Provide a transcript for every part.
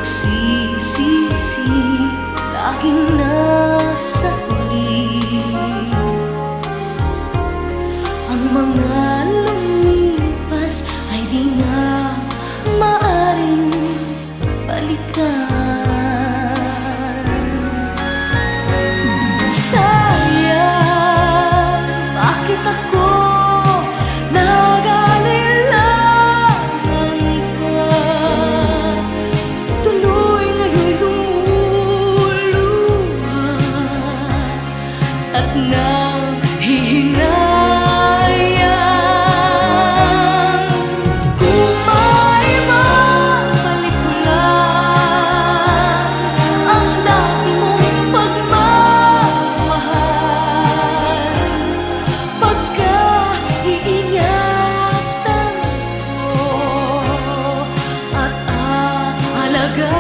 pagsisisi, laging nasa huli. Ang mga lumipas ay di na maaring balikan. Sayang, bakit ako nag-alilangan pa? Tuloy ngayon'y lumuluha at nanghihinayang. Kung may mabalik ko lang ang dati mong pagmamahal, pagka-iingatan ko at aalagaan.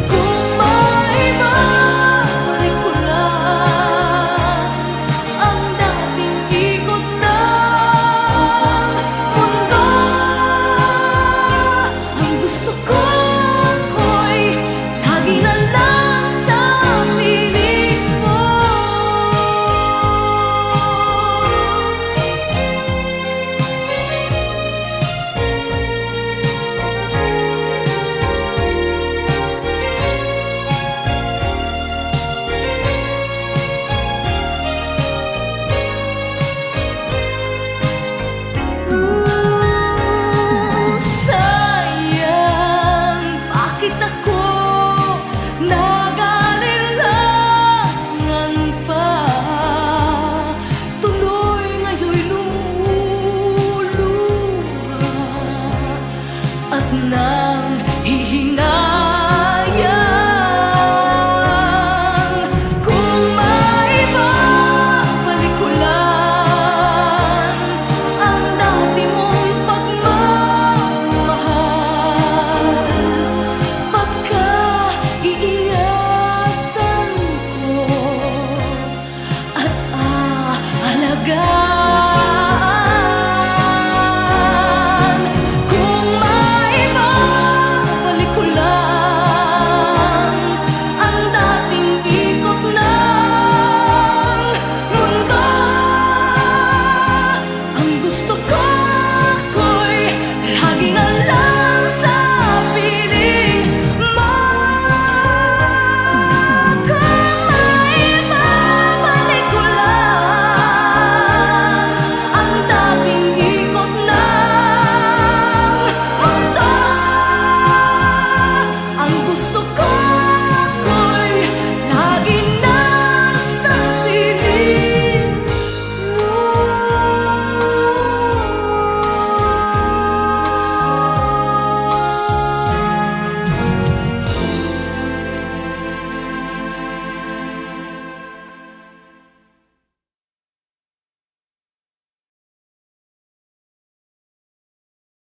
Kung may mabalik ko lang ang dating ikot ng mundo, ang gusto ko'y lagi na lang sa piling mo. Sayang, bakit ako nag-alilangan pa? Tuloy ngayon'y lumuluha at